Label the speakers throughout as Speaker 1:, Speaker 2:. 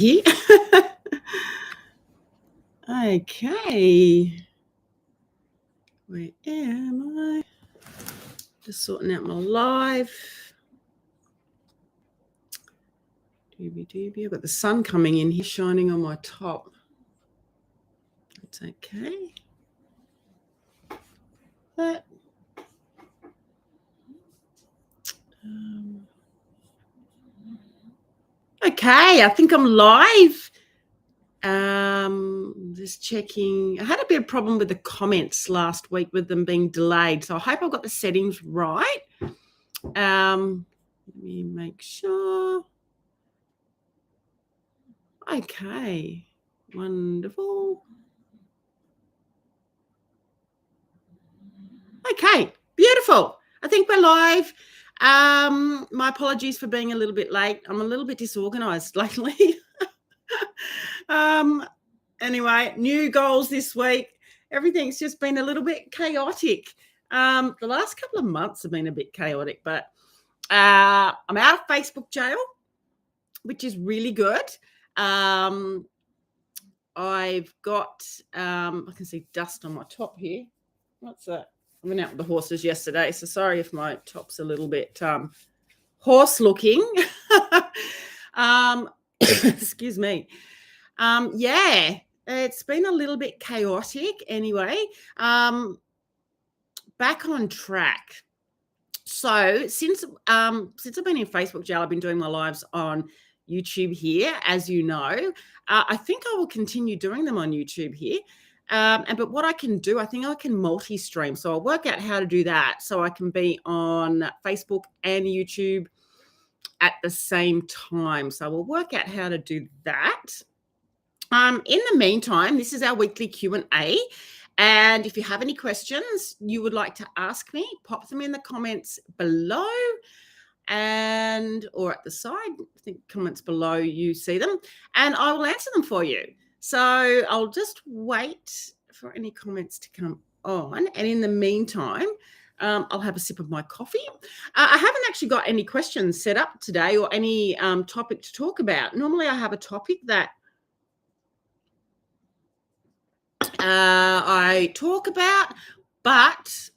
Speaker 1: here. Okay. Where am I? Just sorting out my live. Doobie. I've got the sun coming in here, shining on my top. It's okay. But, okay, I think I'm live. Just checking. I had a bit of problem with the comments last week with them being delayed, so I hope I've got the settings right. Let me make sure. Okay, wonderful. Okay, beautiful. I think we're live. My apologies for being a little bit late. I'm a little bit disorganized lately. Anyway, new goals this week. Everything's just been a little bit chaotic. The last couple of months have been a bit chaotic, but I'm out of Facebook jail, which is really good. I've got, I can see dust on my top here. What's that? I went out with the horses yesterday, so sorry if my top's a little bit horse looking. Excuse me. Yeah, it's been a little bit chaotic anyway. Back on track. So since I've been in Facebook jail, I've been doing my lives on YouTube here, as you know. I think I will continue doing them on YouTube here. But what I can do, I think I can multi-stream. So I'll work out how to do that so I can be on Facebook and YouTube at the same time. So we'll work out how to do that. In the meantime, this is our weekly Q&A. And if you have any questions you would like to ask me, pop them in the comments below or at the side. I think comments below, you see them, and I will answer them for you. So I'll just wait for any comments to come on. And in the meantime, I'll have a sip of my coffee. I haven't actually got any questions set up today or any topic to talk about. Normally I have a topic that I talk about, but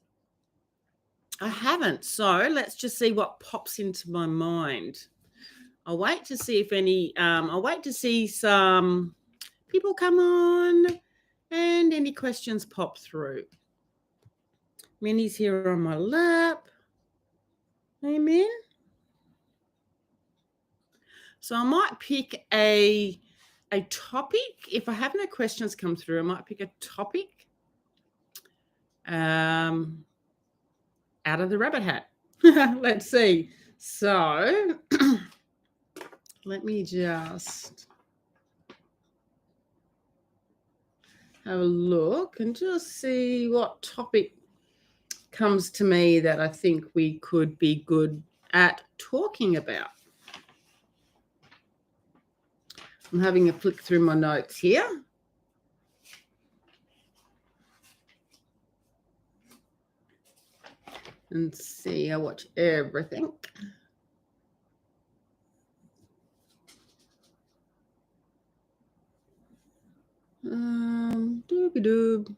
Speaker 1: I haven't. So let's just see what pops into my mind. I'll wait to see if any, I'll wait to see some people come on and any questions pop through. Minnie's here on my lap. Amen. So I might pick a topic. If I have no questions come through, I might pick a topic out of the rabbit hat. Let's see. So let me just have a look and just see what topic comes to me that I think we could be good at talking about. I'm having a flick through my notes here. And see, I watch everything. Doobie-doob.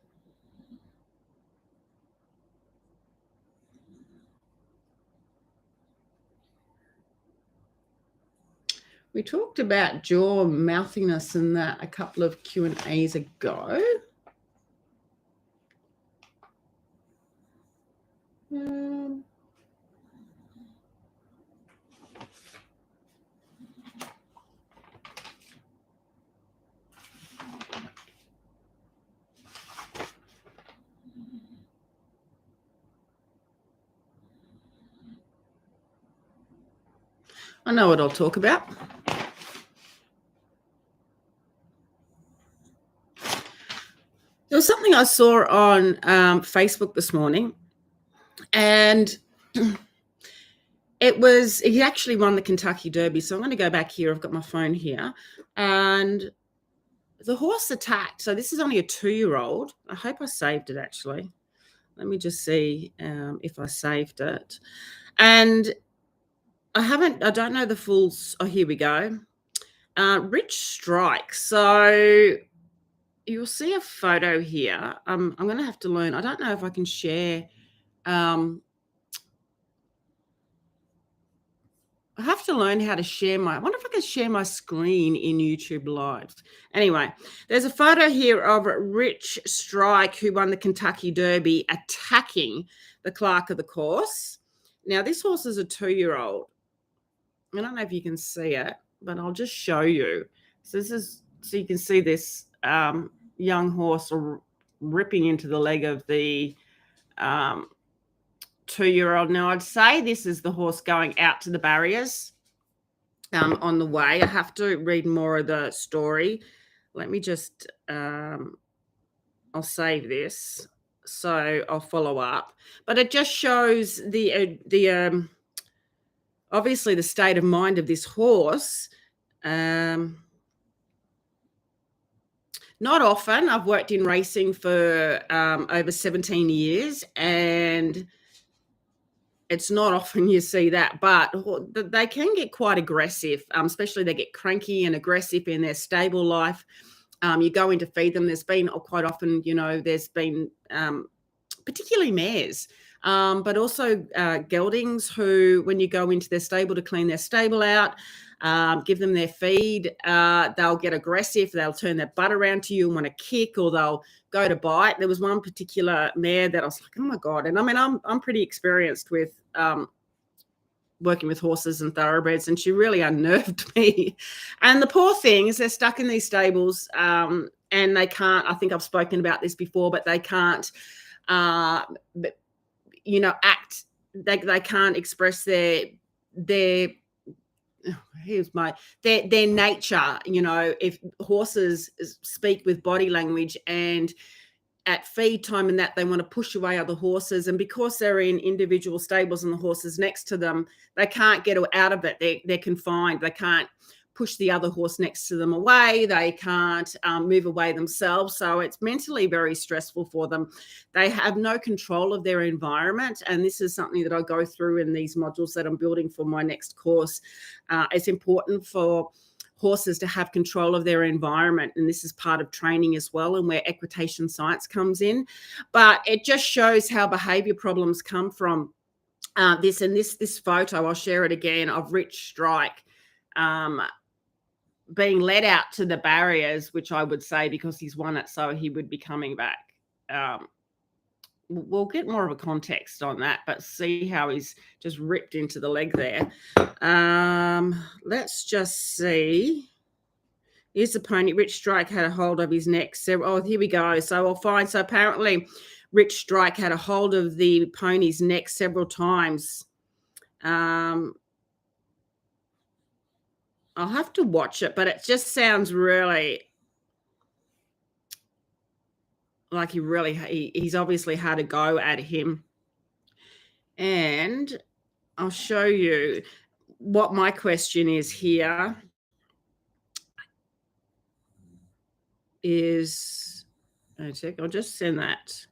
Speaker 1: We talked about jaw mouthiness and that a couple of Q&As ago. I know what I'll talk about. There was something I saw on Facebook this morning, and he actually won the Kentucky Derby. So I'm going to go back here. I've got my phone here, and the horse attacked. So this is only a 2-year-old. I hope I saved it, actually. Let me just see if I saved it. And I don't know the full, oh, here we go. Rich Strike. So you'll see a photo here. I'm going to have to learn. I don't know if I can share. I have to learn how to share I wonder if I can share my screen in YouTube Lives. Anyway, there's a photo here of Rich Strike, who won the Kentucky Derby, attacking the clerk of the course. Now, this horse is a 2-year-old. I don't know if you can see it, but I'll just show you. So so you can see this young horse ripping into the leg of the 2-year-old. Now, I'd say this is the horse going out to the barriers on the way. I have to read more of the story. Let me just, I'll save this, so I'll follow up. But it just shows the obviously the state of mind of this horse. Not often. I've worked in racing for over 17 years, and it's not often you see that, but they can get quite aggressive, especially they get cranky and aggressive in their stable life. You go in to feed them. There's been quite often, there's been particularly mares, but also geldings who, when you go into their stable to clean their stable out, give them their feed, they'll get aggressive. They'll turn their butt around to you and want to kick, or they'll go to bite. There was one particular mare that I was like, oh my God. And I mean, I'm pretty experienced with working with horses and thoroughbreds, and she really unnerved me. And the poor things, they're stuck in these stables, and they can't, I think I've spoken about this before, but they can't, act. They can't express their nature. If horses speak with body language, and at feed time and that, they want to push away other horses, and because they're in individual stables and the horses next to them, they can't get out of it. They're confined. They can't push the other horse next to them away. They can't move away themselves. So it's mentally very stressful for them. They have no control of their environment. And this is something that I go through in these modules that I'm building for my next course. It's important for horses to have control of their environment, and this is part of training as well, and where equitation science comes in. But it just shows how behavior problems come from this photo. I'll share it again, of Rich Strike being led out to the barriers, which I would say, because he's won it, so he would be coming back. We'll get more of a context on that, but see how he's just ripped into the leg there. Let's just see. Here's the pony. Rich Strike had a hold of his neck. Oh, here we go. So I'll find. So apparently Rich Strike had a hold of the pony's neck several times. I'll have to watch it, but it just sounds really like he's obviously had a go at him. And I'll show you what my question is here. I'll just send that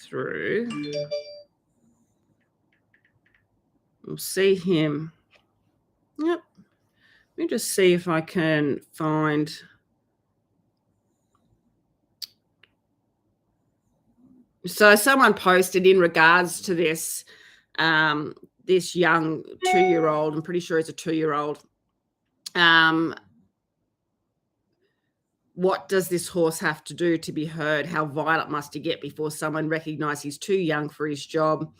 Speaker 1: through. We'll see him. Yep. Let me just see if I can find. So someone posted in regards to this, this young 2-year-old, I'm pretty sure it's a 2-year-old. What does this horse have to do to be heard? How violent must he get before someone recognizes he's too young for his job?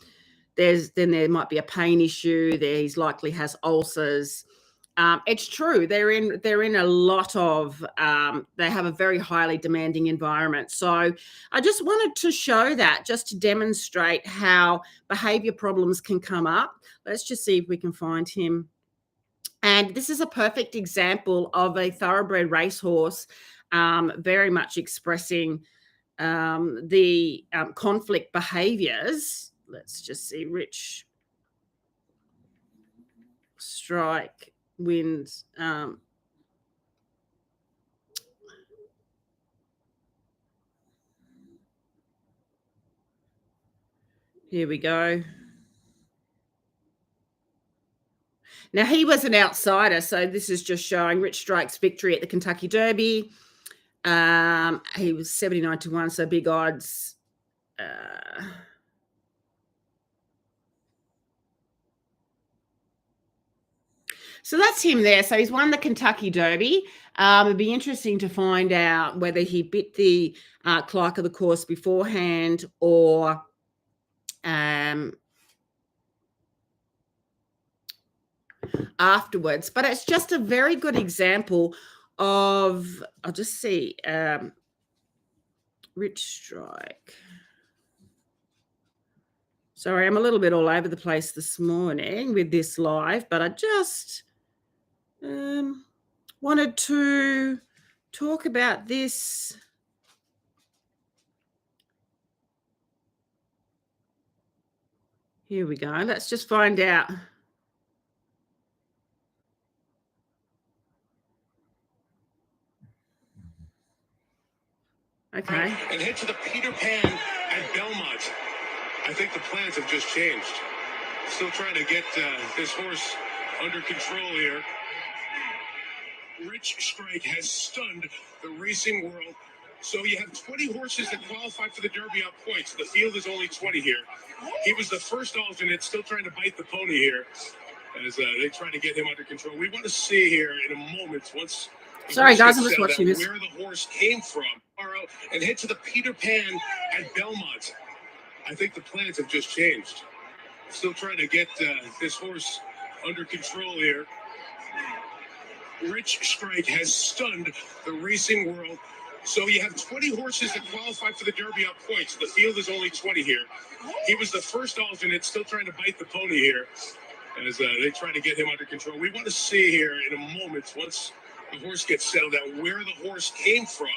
Speaker 1: Then there might be a pain issue. He's likely has ulcers. It's true. They're in a lot of, they have a very highly demanding environment. So I just wanted to show that, just to demonstrate how behavior problems can come up. Let's just see if we can find him. And this is a perfect example of a thoroughbred racehorse, very much expressing the conflict behaviors. Let's just see. Rich Strike wins. Here we go. Now, he was an outsider, so this is just showing Rich Strike's victory at the Kentucky Derby. He was 79-1, so big odds. So that's him there. So he's won the Kentucky Derby. It'd be interesting to find out whether he bit the clerk of the course beforehand or afterwards. But it's just a very good example of, I'll just see, Rich Strike. Sorry, I'm a little bit all over the place this morning with this live, but I just wanted to talk about this. Here we go. Let's just find out. Okay.
Speaker 2: And head to the Peter Pan at Belmont. I think the plans have just changed. Still trying to get this horse under control here. Rich Strike has stunned the racing world. So you have 20 horses that qualify for the Derby on points. The field is only 20 here. He was the first alternate, still trying to bite the pony here as they try to get him under control. We want to see here in a moment, once...
Speaker 1: Sorry, guys, I'm just watching this.
Speaker 2: Where the horse came from. And head to the Peter Pan at Belmont. I think the plans have just changed. Still trying to get this horse under control here. Rich Strike has stunned the racing world. So you have 20 horses that qualify for the Derby on points. The field is only 20 here. He was the first alternate, still trying to bite the pony here as they try to get him under control. We want to see here in a moment, once the horse gets settled out, where the horse came from.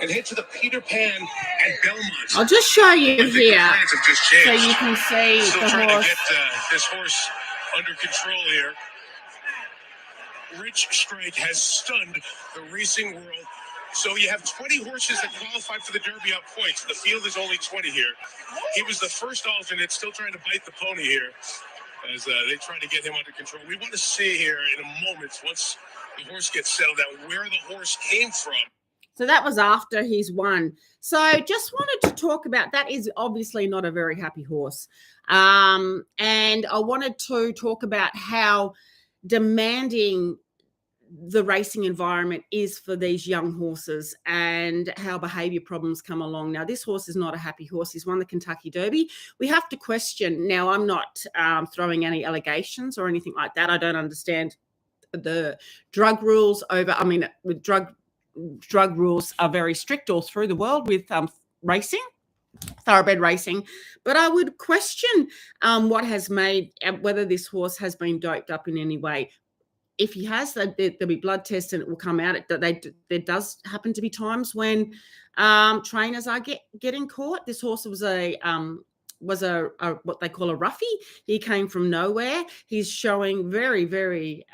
Speaker 2: And head to the Peter Pan at Belmont.
Speaker 1: I'll just show you here
Speaker 2: so
Speaker 1: you can see
Speaker 2: Still
Speaker 1: the
Speaker 2: trying
Speaker 1: horse.
Speaker 2: to get this horse under control here. Rich Strike has stunned the racing world. So you have 20 horses that qualify for the Derby on points. The field is only 20 here. He was the first alternate, still trying to bite the pony here as they try to get him under control. We want to see here in a moment, once the horse gets settled out, where the horse came from.
Speaker 1: So that was after he's won. So just wanted to talk about, that is obviously not a very happy horse. And I wanted to talk about how demanding the racing environment is for these young horses and how behavior problems come along. Now, this horse is not a happy horse. He's won the Kentucky Derby. We have to question. Now, I'm not throwing any allegations or anything like that. I don't understand the drug rules with drug rules are very strict all through the world with racing, thoroughbred racing. But I would question what has made, whether this horse has been doped up in any way. If he has, there'll be blood tests and it will come out. There does happen to be times when trainers are getting caught. This horse was a what they call a roughie. He came from nowhere. He's showing very, very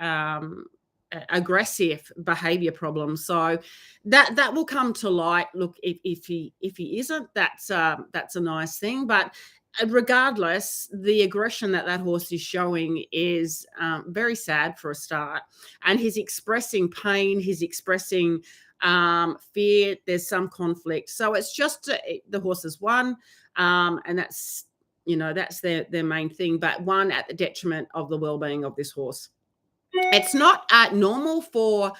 Speaker 1: aggressive behavior problems. So that will come to light. Look, if he isn't, that's a nice thing. But regardless, the aggression that horse is showing is very sad for a start. And he's expressing pain. He's expressing fear. There's some conflict. So it's just the horse has won, and that's their main thing. But one at the detriment of the well-being of this horse. It's not normal for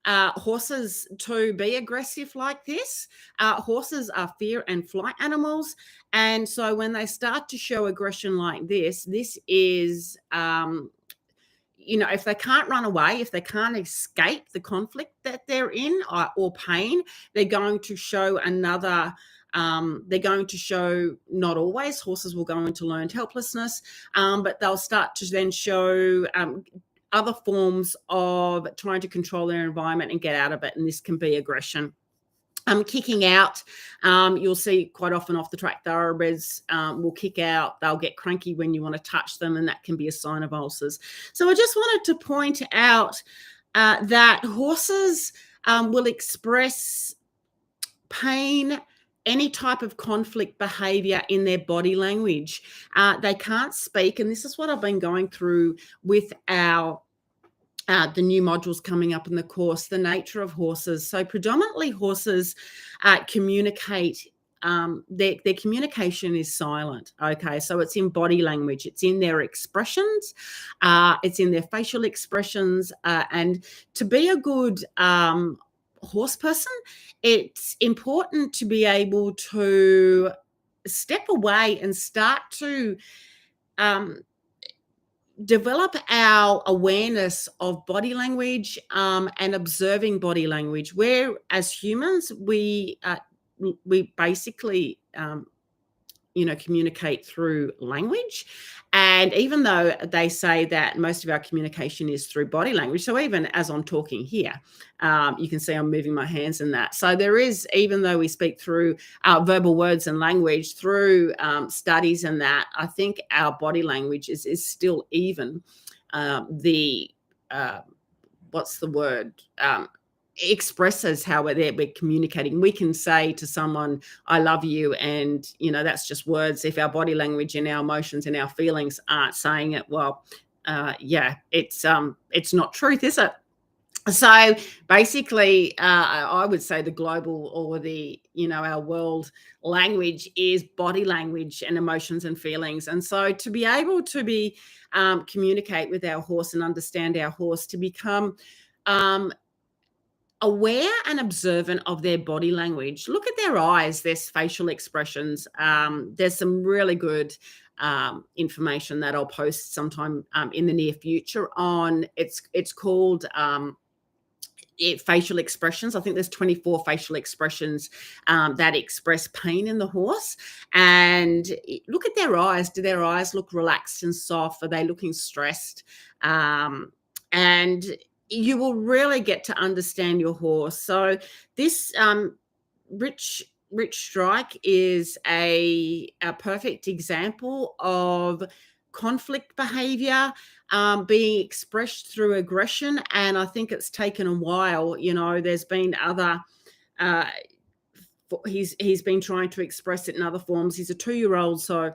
Speaker 1: horses to be aggressive like this. Horses are fear and flight animals. And so when they start to show aggression like this is, if they can't run away, if they can't escape the conflict that they're in or pain, they're going to show not always, horses will go into learned helplessness, but they'll start to then show other forms of trying to control their environment and get out of it. And this can be aggression. Kicking out, you'll see quite often off the track thoroughbreds will kick out. They'll get cranky when you want to touch them, and that can be a sign of ulcers. So I just wanted to point out that horses will express pain any type of conflict behavior in their body language. They can't speak, and this is what I've been going through with our the new modules coming up in the course, the nature of horses. So predominantly horses communicate, their communication is silent, okay? So it's in body language, it's in their expressions, it's in their facial expressions, and to be a good horse person, it's important to be able to step away and start to develop our awareness of body language and observing body language, where as humans we basically communicate through language. And even though they say that most of our communication is through body language, so even as I'm talking here, you can see I'm moving my hands in that. So there is, even though we speak through verbal words and language, through studies and that, I think our body language is still even what's the word? Expresses how we're communicating. We can say to someone, I love you, and that's just words. If our body language and our emotions and our feelings aren't saying it, well, it's not truth, is it? So basically, I would say the global, or the our world language is body language and emotions and feelings. And so to be able to communicate with our horse and understand our horse, to become aware and observant of their body language. Look at their eyes, their facial expressions. There's some really good information that I'll post sometime in the near future on. It's called facial expressions. I think there's 24 facial expressions that express pain in the horse. And look at their eyes. Do their eyes look relaxed and soft? Are they looking stressed? And you will really get to understand your horse. So this Rich Strike is a perfect example of conflict behavior being expressed through aggression. And I think it's taken a while. There's been other he's been trying to express it in other forms. He's a 2-year-old, so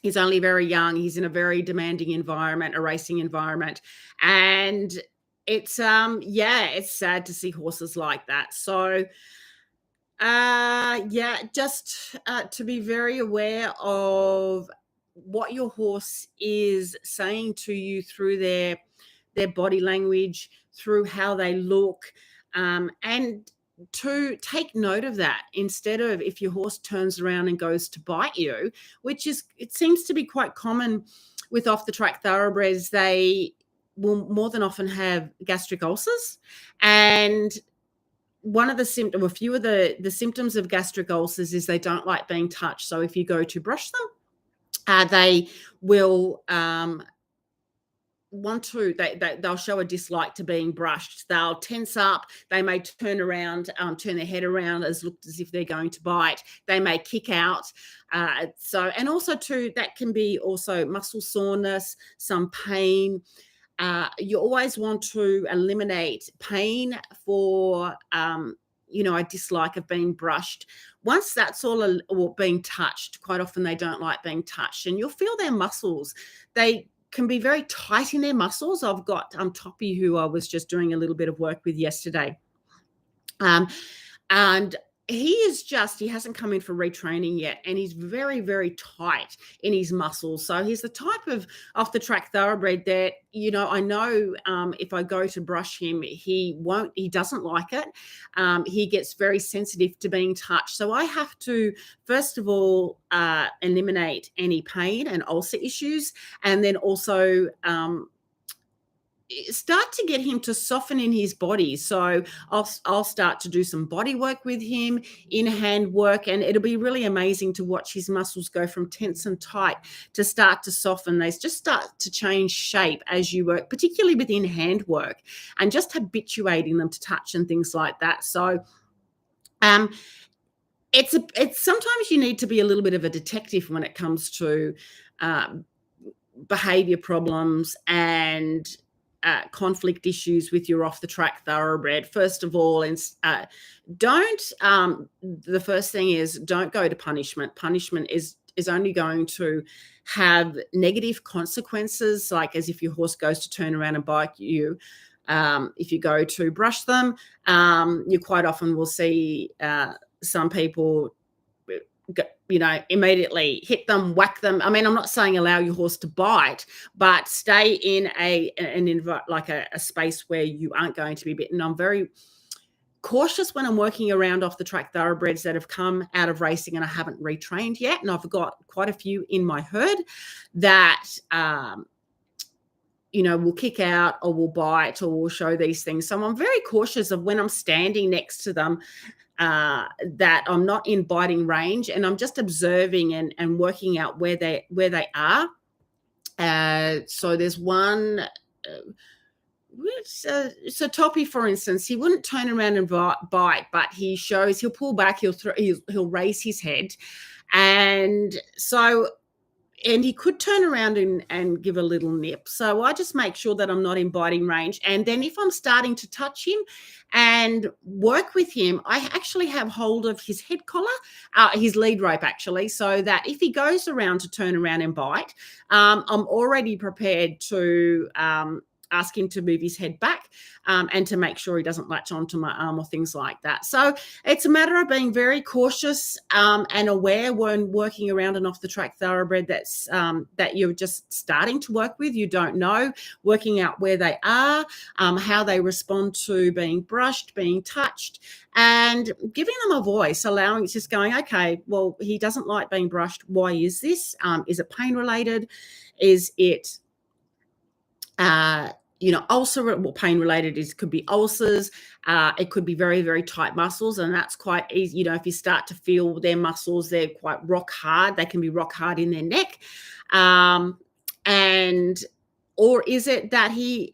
Speaker 1: he's only very young. He's in a very demanding environment, a racing environment. And it's it's sad to see horses like that. So just to be very aware of what your horse is saying to you through their body language, through how they look, and to take note of that, instead of, if your horse turns around and goes to bite you, it seems to be quite common with off the track thoroughbreds. They will more than often have gastric ulcers, and one of the symptoms, a few of the symptoms of gastric ulcers is they don't like being touched. So if you go to brush them, they will they'll show a dislike to being brushed. They'll tense up. They may turn around, turn their head around as if they're going to bite. They may kick out. And also too, that can be also muscle soreness, some pain. You always want to eliminate pain for, a dislike of being brushed. Once that's all, or being touched, quite often they don't like being touched, and you'll feel their muscles. They can be very tight in their muscles. I've got Toppy, who I was just doing a little bit of work with yesterday. And he hasn't come in for retraining yet, and he's very, very tight in his muscles. So he's the type of off the track thoroughbred that, I know if I go to brush him, he doesn't like it. He gets very sensitive to being touched. So I have to, first of all, eliminate any pain and ulcer issues, and then also start to get him to soften in his body. So I'll start to do some body work with him, in hand work, and it'll be really amazing to watch his muscles go from tense and tight to start to soften. They just start to change shape as you work, particularly with in hand work, and just habituating them to touch and things like that. So it's sometimes you need to be a little bit of a detective when it comes to behavior problems and conflict issues with your off the track thoroughbred, first of all, and the first thing is don't go to punishment. Punishment is only going to have negative consequences, like as if your horse goes to turn around and bite you. If you go to brush them, you quite often will see some people, immediately hit them, whack them. I mean, I'm not saying allow your horse to bite, but stay in a space where you aren't going to be bitten. I'm very cautious when I'm working around off the track thoroughbreds that have come out of racing and I haven't retrained yet. And I've got quite a few in my herd that, will kick out or will bite or will show these things. So I'm very cautious of when I'm standing next to them, that I'm not in biting range and I'm just observing and working out where they are. So there's one, so Toppy, for instance, he wouldn't turn around and bite, but he'll pull back, he'll raise his head, and he could turn around and give a little nip. So I just make sure that I'm not in biting range. And then if I'm starting to touch him and work with him, I actually have hold of his head collar, his lead rope actually, so that if he goes around to turn around and bite, I'm already prepared to ask him to move his head back and to make sure he doesn't latch onto my arm or things like that. So it's a matter of being very cautious and aware when working around an off-the-track thoroughbred that you're just starting to work with. You don't know, working out where they are, how they respond to being brushed, being touched, and giving them a voice, just going, okay, well, he doesn't like being brushed. Why is this? Is it pain-related? Is it ulcer, pain related could be ulcers. It could be very, very tight muscles, and that's quite easy. If you start to feel their muscles, they're quite rock hard. They can be rock hard in their neck. Or is it that he,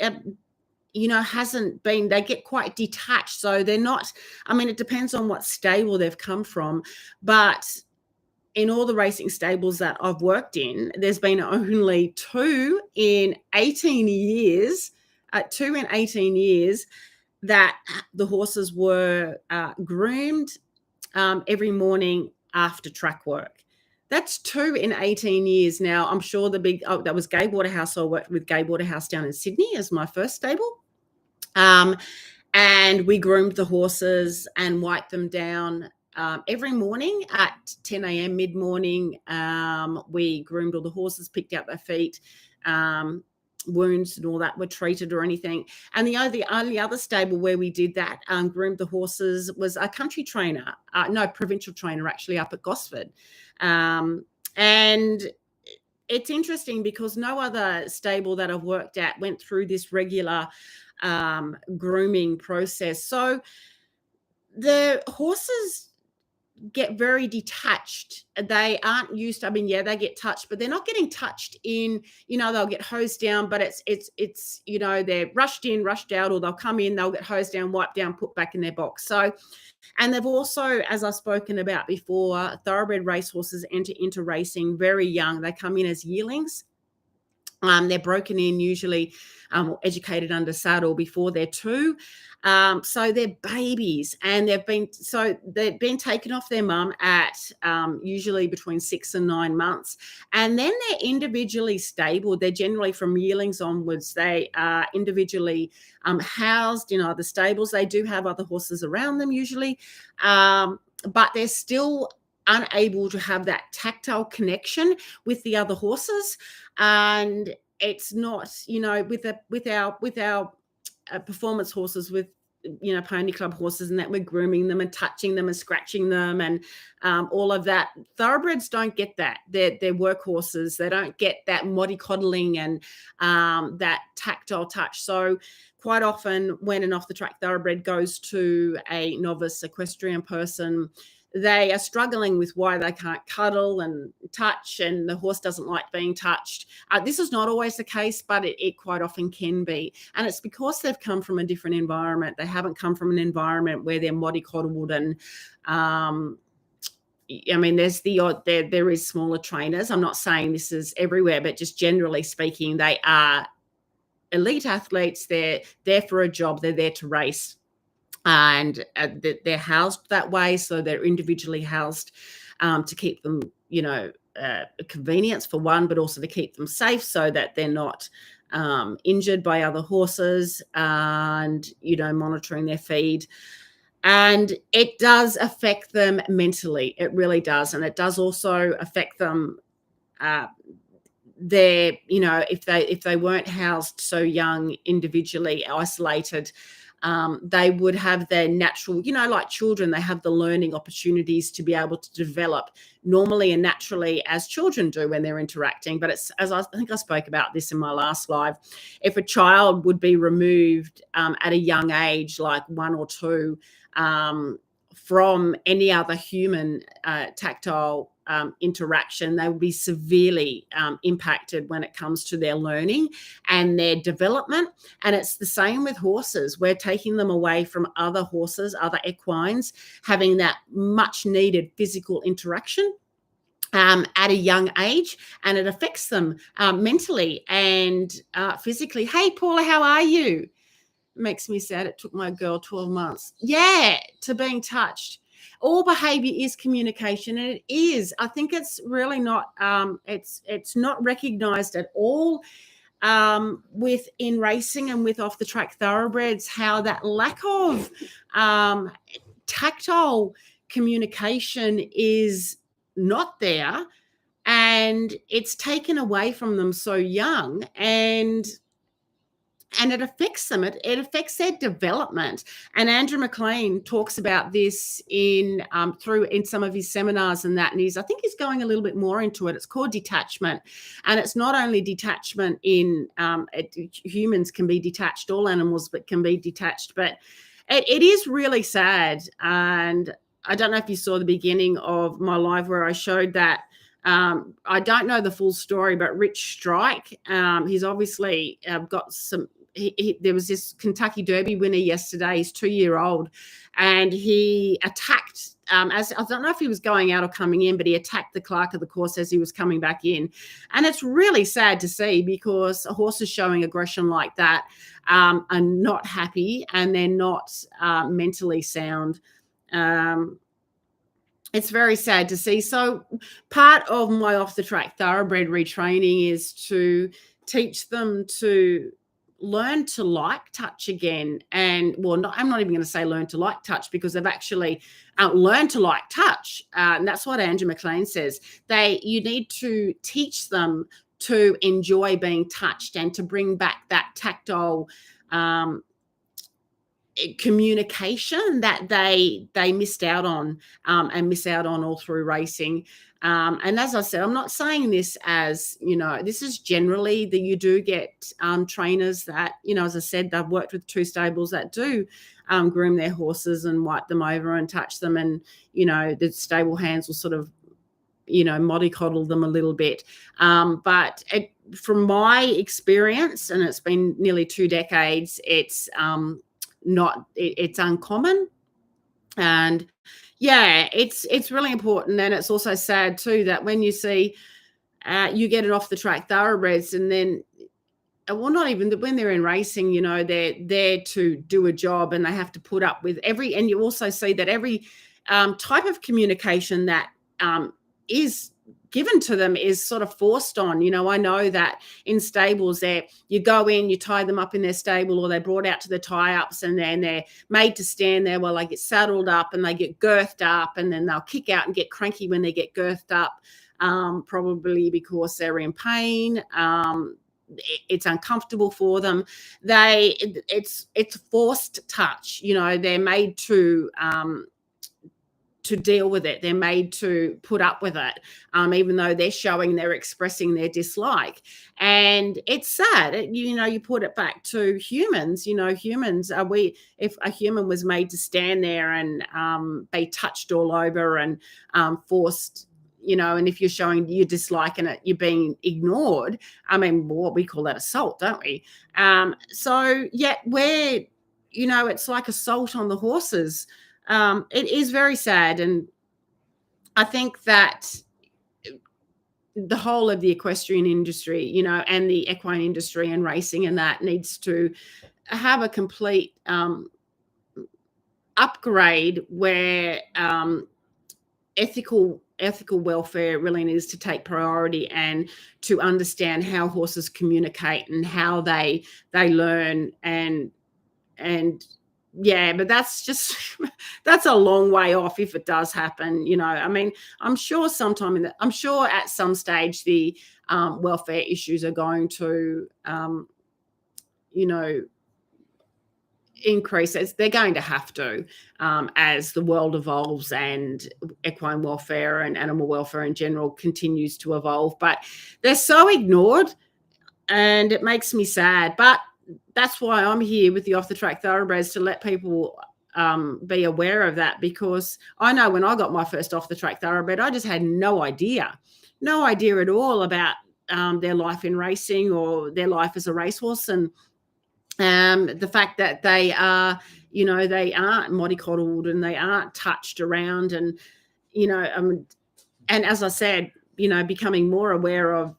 Speaker 1: hasn't been, they get quite detached. So they're not, it depends on what stable they've come from, but in all the racing stables that I've worked in, there's been only two in 18 years that the horses were groomed every morning after track work. That's 2 in 18 years. Now, I'm sure that was Gay Waterhouse. I worked with Gay Waterhouse down in Sydney as my first stable. And we groomed the horses and wiped them down every morning at 10 a.m. mid-morning. We groomed all the horses, picked out their feet, wounds and all that were treated or anything. And the only other stable where we did that, groomed the horses, was a country trainer, provincial trainer actually, up at Gosford. And it's interesting because no other stable that I've worked at went through this regular grooming process. So the horses get very detached. They aren't used to, they get touched, but they're not getting touched in, they'll get hosed down, but it's they're rushed in, rushed out, or they'll come in, they'll get hosed down, wiped down, put back in their box. So, and they've also, as I've spoken about before, thoroughbred racehorses enter into racing very young. They come in as yearlings. They're broken in usually, educated under saddle before they're 2. So they're babies, and they've been taken off their mum at usually between 6 and 9 months, and then they're individually stabled. They're generally from yearlings onwards. They are individually housed in other stables. They do have other horses around them usually, but they're still unable to have that tactile connection with the other horses. And it's not, with our performance horses, with pony club horses, and that we're grooming them and touching them and scratching them and all of that. Thoroughbreds don't get that. They're workhorses. They don't get that mollycoddling and that tactile touch. So quite often when an off-the-track thoroughbred goes to a novice equestrian person, they are struggling with why they can't cuddle and touch, and the horse doesn't like being touched. This is not always the case, but it quite often can be. And it's because they've come from a different environment. They haven't come from an environment where they're mollycoddled and, there's the odd, there is smaller trainers. I'm not saying this is everywhere, but just generally speaking, they are elite athletes. They're there for a job. They're there to race, and they're housed that way. So they're individually housed to keep them, a convenience for one, but also to keep them safe so that they're not injured by other horses, and, monitoring their feed. And it does affect them mentally. It really does. And it does also affect them, if they weren't housed so young, individually isolated, they would have their natural, like children, they have the learning opportunities to be able to develop normally and naturally as children do when they're interacting. But it's, as I think I spoke about this in my last live, if a child would be removed at a young age, like 1 or 2, from any other human tactile interaction, they will be severely impacted when it comes to their learning and their development. And it's the same with horses. We're taking them away from other horses, other equines, having that much needed physical interaction at a young age, and it affects them mentally and physically. Hey, Paula, how are you? Makes me sad. It took my girl 12 months. Yeah, to being touched. All behavior is communication, and it is. I think it's really not. It's not recognized at all within racing and with off the track thoroughbreds. How that lack of tactile communication is not there, and it's taken away from them so young, and it affects them. It affects their development. And Andrew McLean talks about this in some of his seminars and that. And I think he's going a little bit more into it. It's called detachment. And it's not only detachment in humans can be detached, all animals but can be detached. But it is really sad. And I don't know if you saw the beginning of my live where I showed that. I don't know the full story, but Rich Strike, he's obviously got some. There was this Kentucky Derby winner yesterday. He's 2-year-old, and he attacked. As I don't know if he was going out or coming in, but he attacked the clerk of the course as he was coming back in, and it's really sad to see because horses showing aggression like that are not happy and they're not mentally sound. It's very sad to see. So part of my off the track thoroughbred retraining is to teach them to learn to like touch again. And I'm not even going to say learn to like touch, because they've actually learned to like touch. And that's what Andrew McLean says. You need to teach them to enjoy being touched and to bring back that tactile communication that they missed out on and miss out on all through racing. And as I said, I'm not saying this as, this is generally that you do get trainers that, as I said, I've worked with 2 stables that do groom their horses and wipe them over and touch them. And, the stable hands will sort of, mollycoddle them a little bit. But from my experience, and it's been nearly 2 decades, it's uncommon. And yeah, it's really important. And it's also sad too that when you see you get it off the track thoroughbreds, and then not even when they're in racing, they're there to do a job and they have to put up with and you also see that every type of communication that is given to them is sort of forced on. I know that in stables you go in, you tie them up in their stable, or they're brought out to the tie-ups, and then they're made to stand there while they get saddled up and they get girthed up, and then they'll kick out and get cranky when they get girthed up, probably because they're in pain. It's uncomfortable for them. It's forced touch. They're made to deal with it. They're made to put up with it, even though they're expressing their dislike. And it's sad. You put it back to humans. Humans if a human was made to stand there and be touched all over and forced, and if you're showing you dislike and you're being ignored, what we call that assault, don't we? So yeah, it's like assault on the horses. It is very sad. And I think that the whole of the equestrian industry, you know, and the equine industry and racing, and that needs to have a complete upgrade where ethical welfare really needs to take priority, and to understand how horses communicate and how they learn, and yeah, but that's just that's a long way off if it does happen, you know. I mean, I'm sure at some stage the welfare issues are going to you know, increase, as they're going to have to, as the world evolves and equine welfare and animal welfare in general continues to evolve. But they're so ignored, and it makes me sad. But that's why I'm here with the Off the Track Thoroughbreds, to let people be aware of that, because I know when I got my first Off the Track Thoroughbred, I just had no idea at all about their life in racing or their life as a racehorse, and the fact that they are, you know, they aren't mollycoddled and they aren't touched around, and, you know, and as I said, you know, becoming more aware of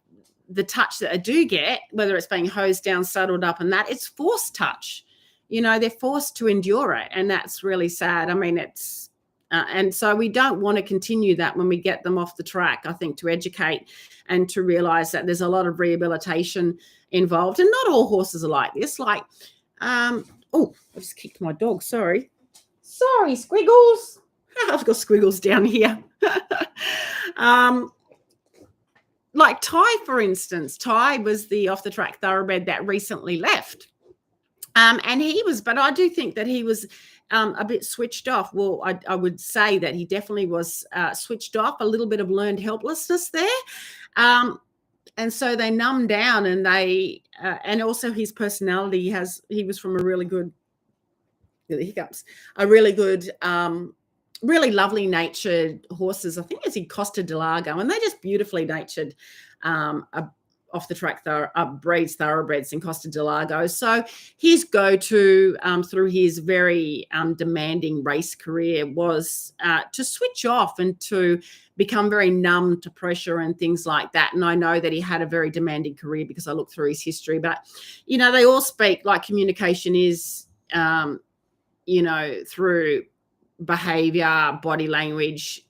Speaker 1: the touch that I do get, whether it's being hosed down, saddled up, and that it's forced touch. You know, they're forced to endure it, and that's really sad. I mean, it's and so we don't want to continue that when we get them off the track. I think to educate and to realize that there's a lot of rehabilitation involved, and not all horses are like this. Like, oh, I just kicked my dog. Sorry, Squiggles. I've got Squiggles down here. Like Ty, for instance. Ty was the Off the Track Thoroughbred that recently left. And he was, but I do think that he was a bit switched off. Well, I would say that he definitely was switched off, a little bit of learned helplessness there. And so they numbed down, and they, and also his personality, he was from a really good, really good, really lovely natured horses. I think it's in Costa del Lago, and they're just beautifully natured off the track breeds, thoroughbreds in Costa del Lago. So his go-to through his very demanding race career was to switch off and to become very numb to pressure and things like that. And I know that he had a very demanding career because I looked through his history. But, you know, they all speak like communication is, you know, through behavior, body language,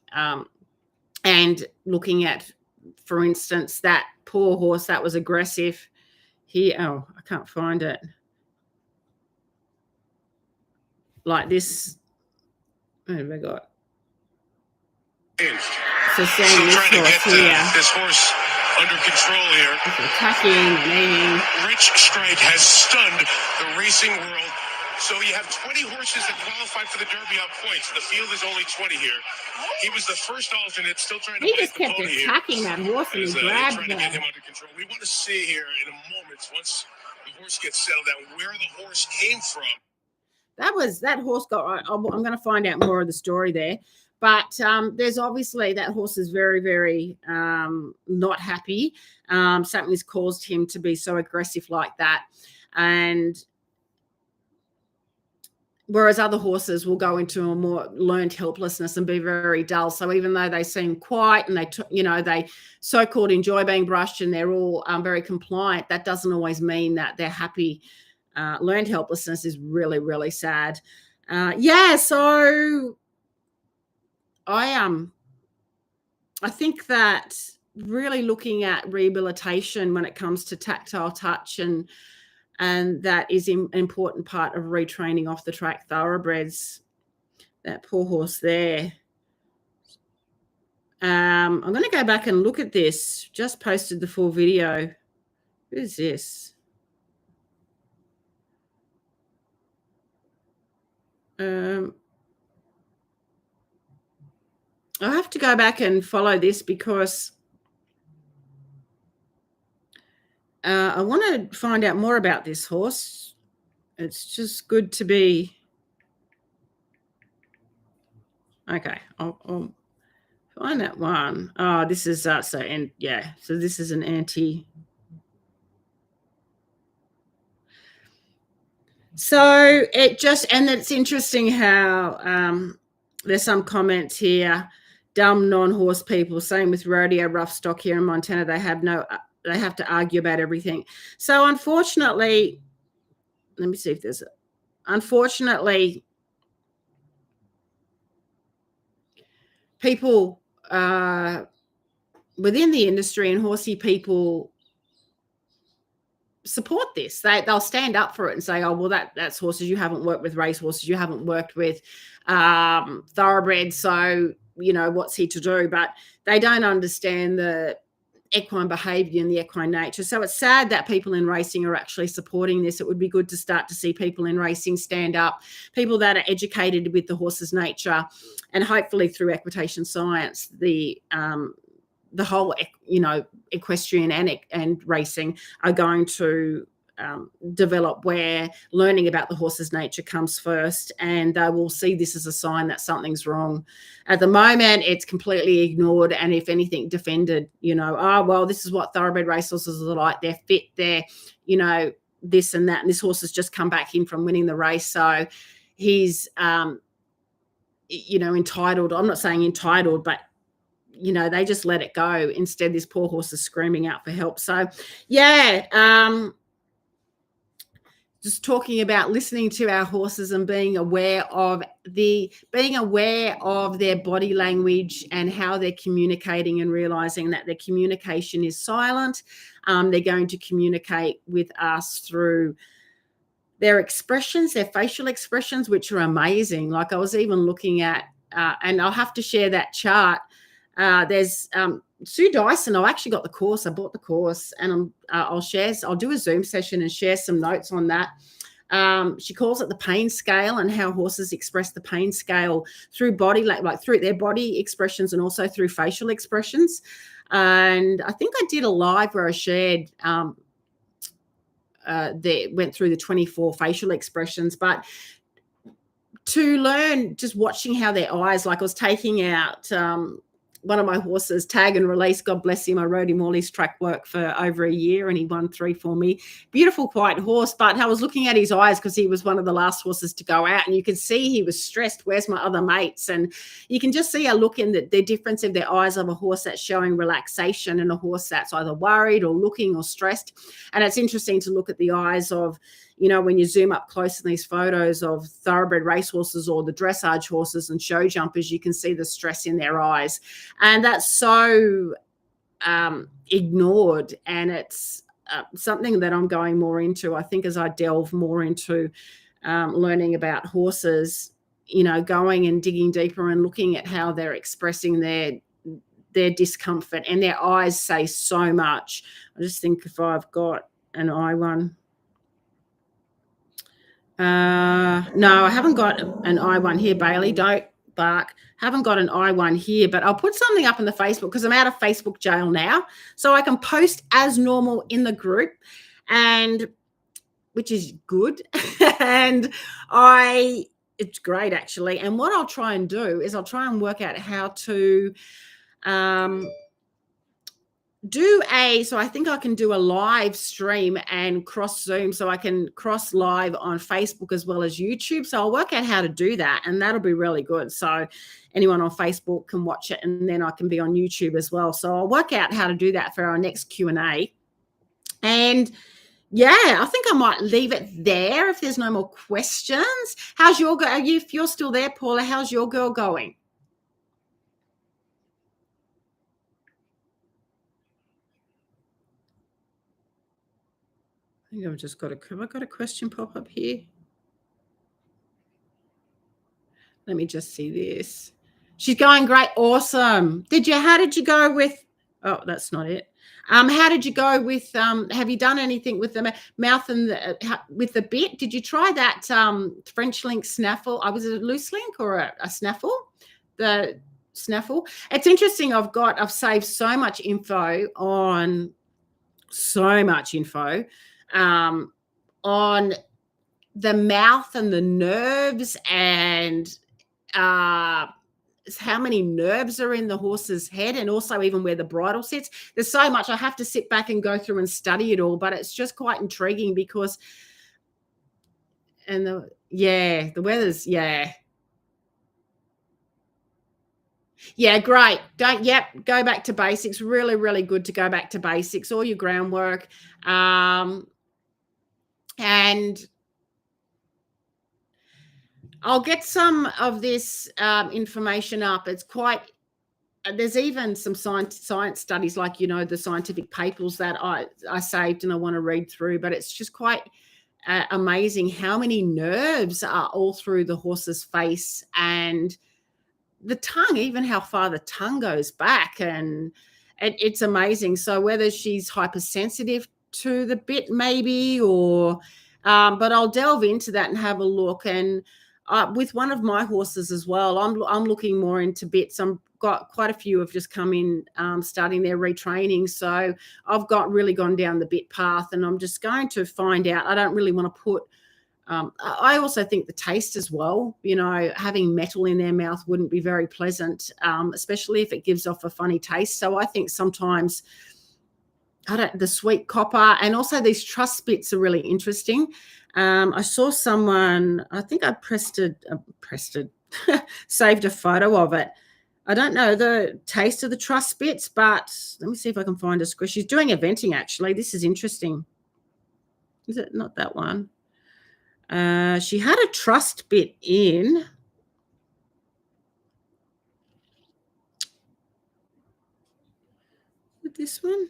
Speaker 1: and looking at, for instance, that poor horse that was aggressive here. Oh, I can't find it. Like this. What have I got? So seeing this horse here.
Speaker 2: This horse under control here.
Speaker 1: Attacking and eating.
Speaker 2: Rich Strike has stunned the racing world. So you have 20 horses that qualified for the Derby on points. The field is only 20 here. He was the first alternate, still trying to
Speaker 1: he
Speaker 2: bite
Speaker 1: just
Speaker 2: the
Speaker 1: kept
Speaker 2: pony
Speaker 1: attacking
Speaker 2: here.
Speaker 1: That horse, and he grabbed
Speaker 2: trying to get him under control. We want to see here in a moment, once the horse gets settled down, where the horse came from.
Speaker 1: That horse got. I'm going to find out more of the story there. But there's obviously that horse is very, very not happy. Something's caused him to be so aggressive like that. And whereas other horses will go into a more learned helplessness and be very dull. So even though they seem quiet and they so-called enjoy being brushed and they're all very compliant, that doesn't always mean that they're happy. Learned helplessness is really, really sad. So I think that really looking at rehabilitation when it comes to tactile touch, and that is an important part of retraining off the track thoroughbreds. That poor horse there. I'm going to go back and look at this. Just posted the full video. Who is this? I have to go back and follow this because I want to find out more about this horse. It's just good to be. Okay, I'll find that one. Oh, this is so this is an anti. So it's interesting how there's some comments here. dumb non-horse people. Same with rodeo rough stock here in Montana. They have to argue about everything. So unfortunately, let me see if there's unfortunately people within the industry and horsey people support this. They'll stand up for it and say, oh, well, that's horses. You haven't worked with racehorses. You haven't worked with thoroughbreds. So, what's he to do? But they don't understand the equine behavior and the equine nature. So it's sad that people in racing are actually supporting this. It would be good to start to see people in racing stand up, people that are educated with the horse's nature, and hopefully through equitation science, the whole, equestrian and racing are going to develop, where learning about the horse's nature comes first, and they will see this as a sign that something's wrong. At the moment, it's completely ignored, and if anything, defended. Oh, well, this is what thoroughbred racehorses are like. They're fit. They're, this and that. And this horse has just come back in from winning the race, so he's, entitled. I'm not saying entitled, but they just let it go. Instead, this poor horse is screaming out for help. So, yeah. Just talking about listening to our horses and being aware of their body language and how they're communicating, and realizing that their communication is silent. They're going to communicate with us through their expressions, their facial expressions, which are amazing. Like I was even looking at, and I'll have to share that chart. There's Sue Dyson. I actually got the course. I bought the course, and I'll do a Zoom session and share some notes on that. She calls it the pain scale, and how horses express the pain scale through body, like through their body expressions and also through facial expressions. And I think I did a live where I shared went through the 24 facial expressions, but to learn just watching how their eyes, like I was taking out one of my horses, Tag and Release, God bless him. I rode him all his track work for over a year, and he won 3 for me. Beautiful, quiet horse. But I was looking at his eyes because he was one of the last horses to go out, and you could see he was stressed. Where's my other mates? And you can just see a look in the difference of their eyes of a horse that's showing relaxation and a horse that's either worried or looking or stressed. And it's interesting to look at the eyes of, when you zoom up close in these photos of thoroughbred racehorses or the dressage horses and show jumpers, you can see the stress in their eyes. And that's so ignored. And it's something that I'm going more into, I think, as I delve more into learning about horses, going and digging deeper and looking at how they're expressing their discomfort, and their eyes say so much. I just think if I've got an eye one. No, I haven't got an I1 here, Bailey. Don't bark. Haven't got an I1 here, but I'll put something up in the Facebook because I'm out of Facebook jail now. So I can post as normal in the group, and which is good. And it's great, actually. And what I'll try and do is I'll try and work out how to so I think I can do a live stream and cross Zoom, so I can cross live on Facebook as well as YouTube. So I'll work out how to do that, and that'll be really good. So anyone on Facebook can watch it, and then I can be on YouTube as well. So I'll work out how to do that for our next Q&A. And yeah, I think I might leave it there if there's no more questions. How's your girl? If you're still there, Paula, how's your girl going? I think I've just got have I got a question pop up here? Let me just see this. She's going great. Awesome. How did you go with, oh, that's not it. How did you go with, have you done anything with the mouth and with the bit? Did you try that French link snaffle? Was it a loose link or a snaffle? The snaffle. It's interesting. I've saved so much info on the mouth and the nerves, and how many nerves are in the horse's head, and also even where the bridle sits. There's so much. I have to sit back and go through and study it all, but it's just quite intriguing because, and the weather's, yeah. Yeah, great. Go back to basics. Really, really good to go back to basics, all your groundwork. And I'll get some of this information up. It's quite, there's even some science studies, like, the scientific papers that I saved and I want to read through, but it's just quite amazing how many nerves are all through the horse's face and the tongue, even how far the tongue goes back, and it's amazing. So whether she's hypersensitive to the bit maybe, or but I'll delve into that and have a look. And with one of my horses as well, I'm looking more into bits. I'm got quite a few have just come in starting their retraining, so I've really gone down the bit path, and I'm just going to find out. I don't really want to put I also think the taste as well, having metal in their mouth wouldn't be very pleasant, especially if it gives off a funny taste. So I think sometimes the sweet copper, and also these truss bits are really interesting. I saw someone, I think I saved a photo of it. I don't know the taste of the truss bits, but let me see if I can find a squish. She's doing eventing, actually. This is interesting. Is it not that one? She had a truss bit in. This one?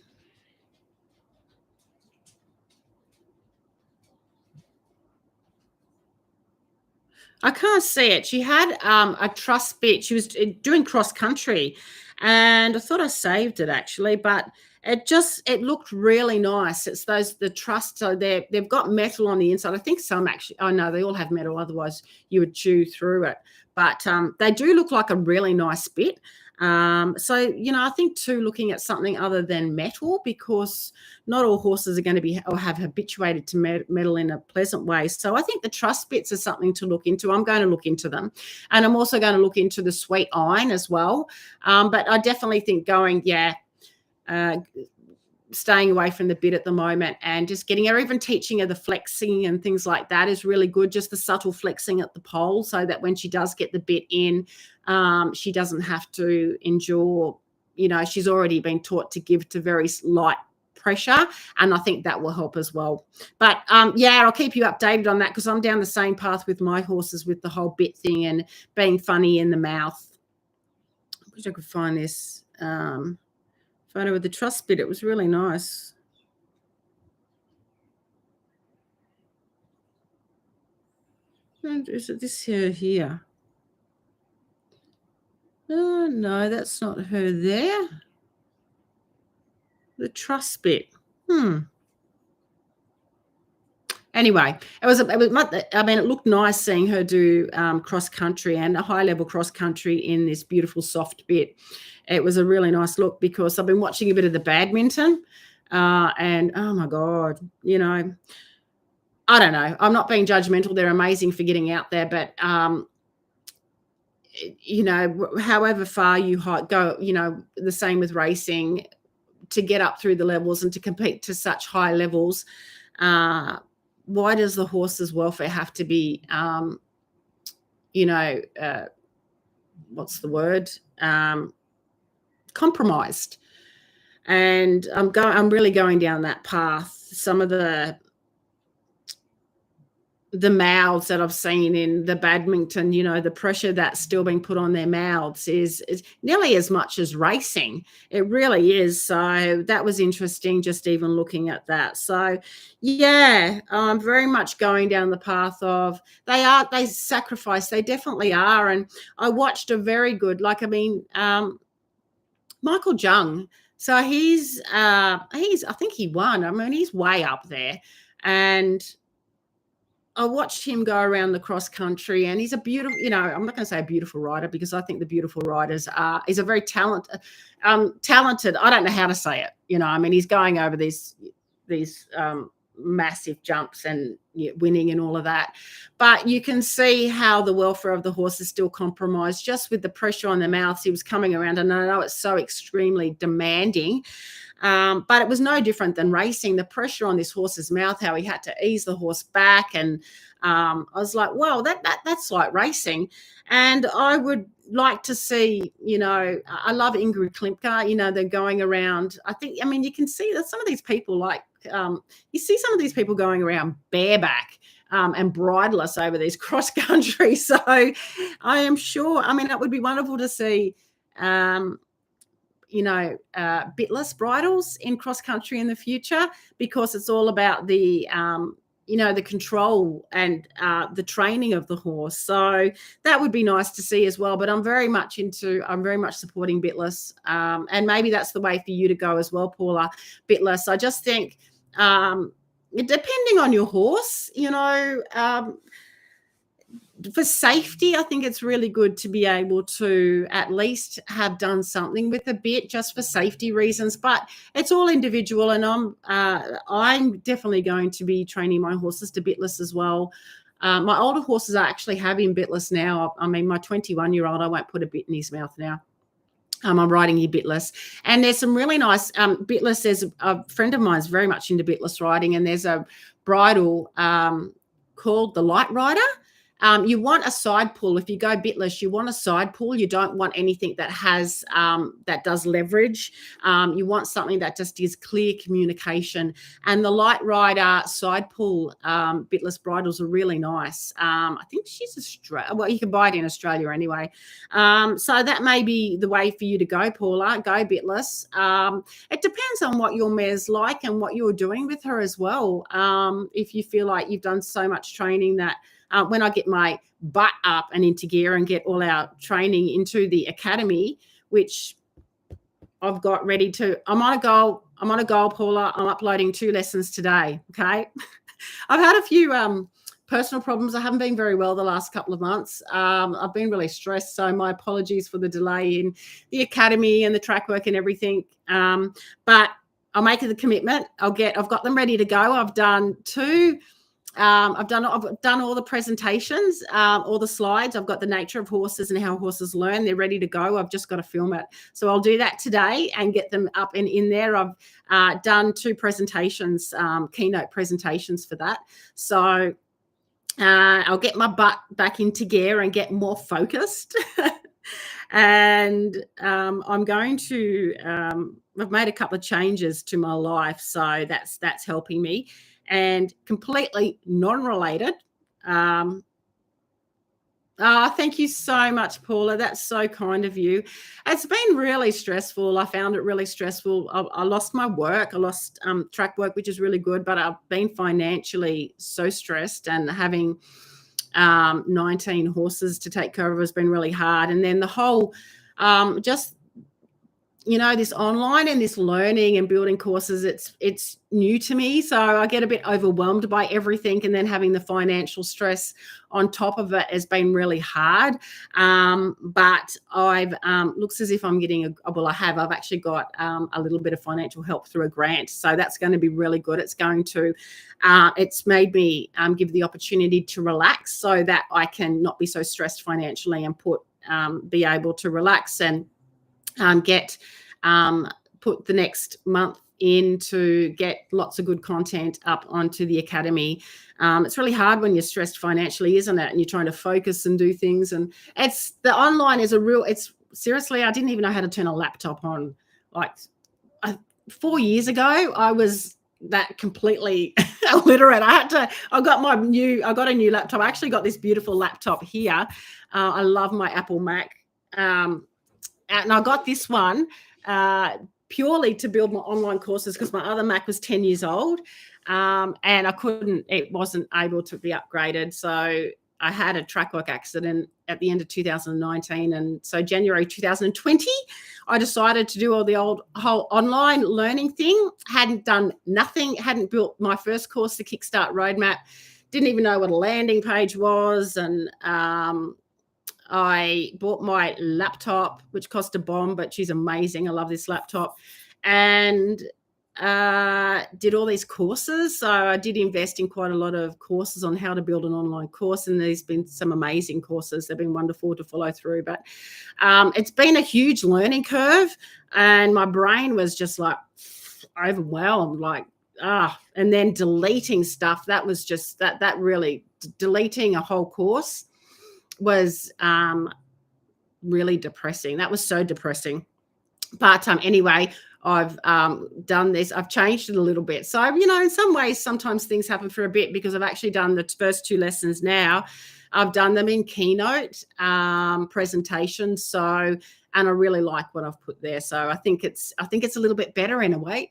Speaker 1: I can't see it. She had a truss bit. She was doing cross country, and I thought I saved it actually, but it looked really nice. It's the truss, so they've got metal on the inside. I think some actually. Oh no, they all have metal. Otherwise, you would chew through it. But they do look like a really nice bit. So I think too, looking at something other than metal, because not all horses are going to be or have habituated to metal in a pleasant way. So I think the truss bits are something to look into. I'm going to look into them, and I'm also going to look into the sweet iron as well. But I definitely think staying away from the bit at the moment and just getting her, even teaching her the flexing and things like that is really good. Just the subtle flexing at the pole, so that when she does get the bit in, she doesn't have to endure, she's already been taught to give to very light pressure, and I think that will help as well. But I'll keep you updated on that, because I'm down the same path with my horses with the whole bit thing and being funny in the mouth. I wish I could find this photo of the truss bit. It was really nice. And is it this here? Oh, no, that's not her there. The truss bit. Anyway, it looked nice seeing her do cross country, and a high level cross country in this beautiful soft bit. It was a really nice look, because I've been watching a bit of the badminton, and oh my God, I don't know. I'm not being judgmental. They're amazing for getting out there, but however far you go, the same with racing, to get up through the levels and to compete to such high levels. Why does the horse's welfare have to be, what's the word? Compromised? And I'm really going down that path. Some of the mouths that I've seen in the badminton, the pressure that's still being put on their mouths is nearly as much as racing. It really is. So that was interesting, just even looking at that. So I'm very much going down the path of they sacrifice. They definitely are. And I watched a very good, Michael Jung. So he's I think he won. I mean, he's way up there. And I watched him go around the cross country, and he's a beautiful, I'm not going to say a beautiful rider, because I think the beautiful riders he's a very talented. I don't know how to say it. He's going over these massive jumps and winning and all of that. But you can see how the welfare of the horse is still compromised, just with the pressure on the mouths. He was coming around, and I know it's so extremely demanding. But it was no different than racing. The pressure on this horse's mouth, how he had to ease the horse back. And I was like, well, that's like racing. And I would like to see, I love Ingrid Klimka, they're going around. I mean, you can see that some of these people you see some of these people going around bareback and brideless over these cross country. So I am sure, it would be wonderful to see, bitless bridles in cross country in the future, because it's all about the the control and the training of the horse. So that would be nice to see as well. But I'm very much supporting bitless, and maybe that's the way for you to go as well, Paula. Bitless. I just think, depending on your horse, for safety, I think it's really good to be able to at least have done something with a bit, just for safety reasons. But it's all individual, and I'm definitely going to be training my horses to bitless as well. My older horses are actually having bitless now. I mean, my 21-year-old, I won't put a bit in his mouth now. I'm riding you bitless, and there's some really nice bitless. There's a friend of mine's very much into bitless riding, and there's a bridle called the Light Rider. You want a side pull. If you go bitless, you want a side pull. You don't want anything that has that does leverage. You want something that just is clear communication. And the Light Rider side pull bitless bridles are really nice. I think she's Australia. Well, you can buy it in Australia anyway. So that may be the way for you to go, Paula. Go bitless. It depends on what your mare's like and what you're doing with her as well. If you feel like you've done so much training that when I get my butt up and into gear and get all our training into the academy, which I've got ready to, I'm on a goal, Paula. I'm uploading 2 lessons today. Okay. I've had a few personal problems. I haven't been very well the last couple of months. I've been really stressed. So my apologies for the delay in the academy and the track work and everything. But I'll make the commitment. I've got them ready to go. I've done 2. I've done all the presentations, all the slides. I've got the nature of horses and how horses learn. They're ready to go. I've just got to film it. So I'll do that today and get them up and in there. I've done 2 presentations, keynote presentations for that. So I'll get my butt back into gear and get more focused. And I'm going to, I've made a couple of changes to my life. So that's helping me. And completely non-related. Thank you so much, Paula. That's so kind of you. It's been really stressful. I found it really stressful. I lost my work. I lost track work, which is really good, but I've been financially so stressed, and having 19 horses to take care of has been really hard. And then the whole this online and this learning and building courses, it's new to me. So I get a bit overwhelmed by everything. And then having the financial stress on top of it has been really hard. But I've looks as if I'm getting I've actually got a little bit of financial help through a grant. So that's going to be really good. It's going to, it's made me give the opportunity to relax so that I can not be so stressed financially and be able to relax and put the next month in to get lots of good content up onto the academy. It's really hard when you're stressed financially, isn't it? And you're trying to focus and do things. And the online is seriously, I didn't even know how to turn a laptop on. Like 4 years ago, I was that completely illiterate. I got a new laptop. I actually got this beautiful laptop here. I love my Apple Mac. And I got this one purely to build my online courses because my other Mac was 10 years old, and it wasn't able to be upgraded. So I had a track work accident at the end of 2019. And so January 2020, I decided to do whole online learning thing. Hadn't done nothing, hadn't built my first course, the Kickstart Roadmap, didn't even know what a landing page was. And I bought my laptop, which cost a bomb, but she's amazing. I love this laptop. And did all these courses. So I did invest in quite a lot of courses on how to build an online course. And there's been some amazing courses. They've been wonderful to follow through. But it's been a huge learning curve. And my brain was just like, overwhelmed, like, and then deleting stuff. That was just that really deleting a whole course was really depressing. That was so depressing. But anyway, I've done this. I've changed it a little bit. So, in some ways, sometimes things happen for a bit because I've actually done the first 2 lessons now. I've done them in keynote presentations. So, and I really like what I've put there. So I think it's a little bit better in a way.